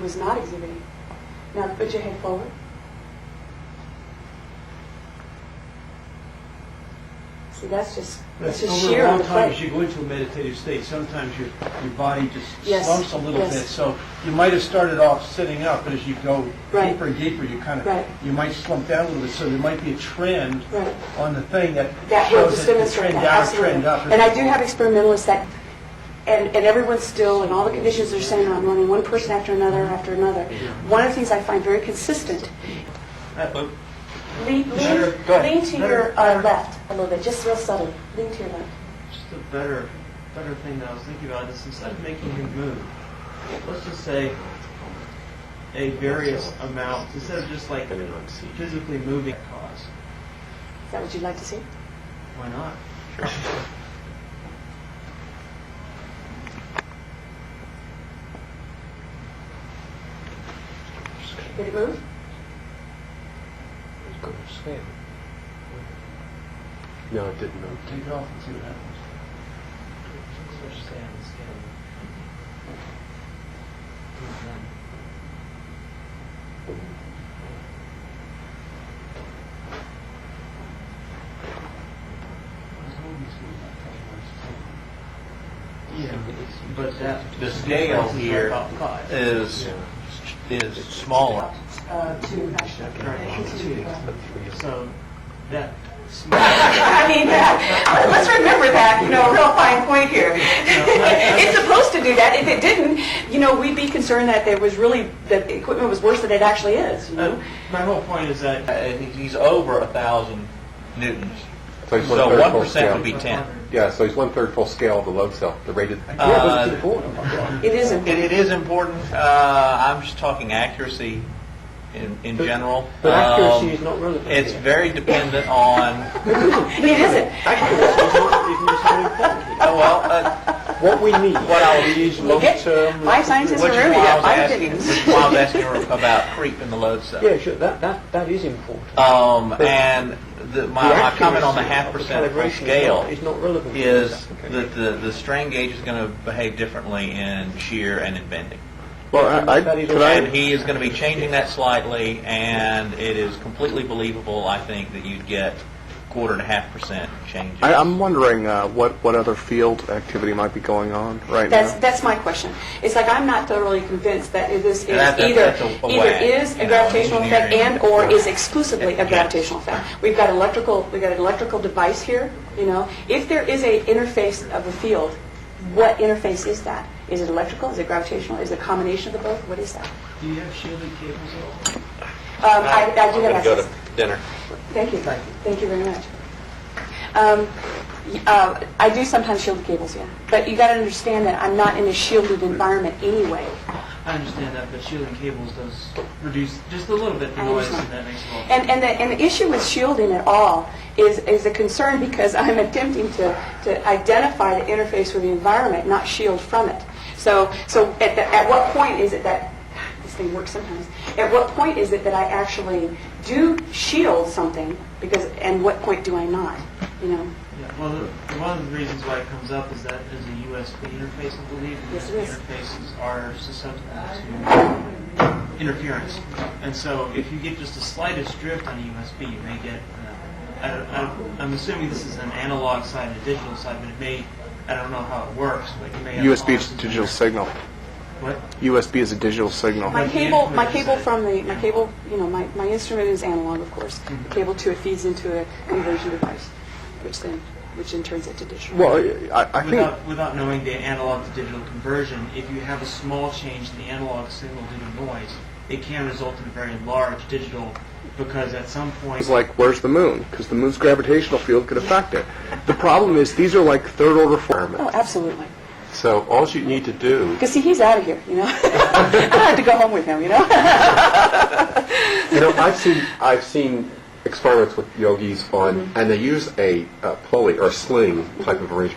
was not exhibiting. Now put your head forward. See, that's just sheer on the plate. As you go into a meditative state, sometimes your body just Yes. slumps a little Yes. bit. So you might have started off sitting up, but as you go Right. deeper and deeper, you kind of Right. you might slump down a little bit. So there might be a trend Right. on the thing that That will shows just that the demonstrate trend that. down, Absolutely. trend up. And I do have experimentalists that, and everyone's still, and all the conditions are saying, I'm running one person after another after another. One of the things I find very consistent, lean to your left a little bit, just real subtle. Lean to your left. Just a better thing that I was thinking about is instead of making him move, let's just say a various amount, instead of just like physically moving cause. Is that what you'd like to see? Why not? Did it move? No, it didn't move. Take it off and see what happens. Stay on the scale. Yeah, but The scale here is smaller. Two. so that I mean, let's remember that, a real fine point here. It's supposed to do that. If it didn't, we'd be concerned that that the equipment was worse than it actually is, my whole point is that He's over 1,000 newtons. So he's So 1/3 full 1% scale. would be 10. Yeah, so he's 1/3 full scale of the load cell, the rated. It isn't. It is important. I'm just talking accuracy in general. But accuracy is not relevant. It's very dependent on. It isn't. What we need, long-term. Five scientists in Which the is room, why you I got was five asking, opinions. which is why I was asking her about creep in the load cell. Yeah, sure. That is important. And my comment on the 0.5% full scale is not relevant. is that the strain gauge is going to behave differently in shear and in bending. Well, And he is going to be changing that slightly, and it is completely believable, I think, that you'd get 0.25% to 0.5% changes. I'm wondering what other field activity might be going on right now. That's my question. It's like I'm not thoroughly convinced that this is That's either a way, is a gravitational effect engineering. and or is exclusively a Yes. gravitational effect. We've got an electrical device here. If there is a interface of a field, what interface is that? Is it electrical? Is it gravitational? Is it a combination of the both? What is that? do you have shielded cables at all? I do have access. Go to dinner. Thank you. Thank you very much. I do sometimes shield the cables, yeah. But you got to understand that I'm not in a shielded environment anyway. I understand that, but shielding cables does reduce just a little bit the I noise, understand. and that makes it all. And the issue with shielding at all is a concern because I'm attempting to identify the interface with the environment, not shield from it. So at what point is it that this thing works sometimes? At what point is it that I actually do shield something? And what point do I not? Yeah, well, one of the reasons why it comes up is that there's a USB interface, I believe, and Yes, USB it is. interfaces are susceptible to interference. And so if you get just the slightest drift on a USB, you may get, I'm assuming this is an analog side and a digital side, but it may, I don't know how it works, but you may have... USB is a digital signal. What? USB is a digital signal. My cable, my instrument is analog, of course. The cable to it feeds into a conversion device, which then turns it to digital. Well, I think Without knowing the analog to digital conversion, if you have a small change in the analog signal due to noise, it can result in a very large digital, because at some point... it's like, where's the moon? Because the moon's gravitational field could affect it. The problem is these are like third-order environments. Oh, absolutely. So all you need to do... Because see, he's out of here, I don't have to go home with him, I've seen experiments with yogis on, and they use a pulley or sling type of arrangement.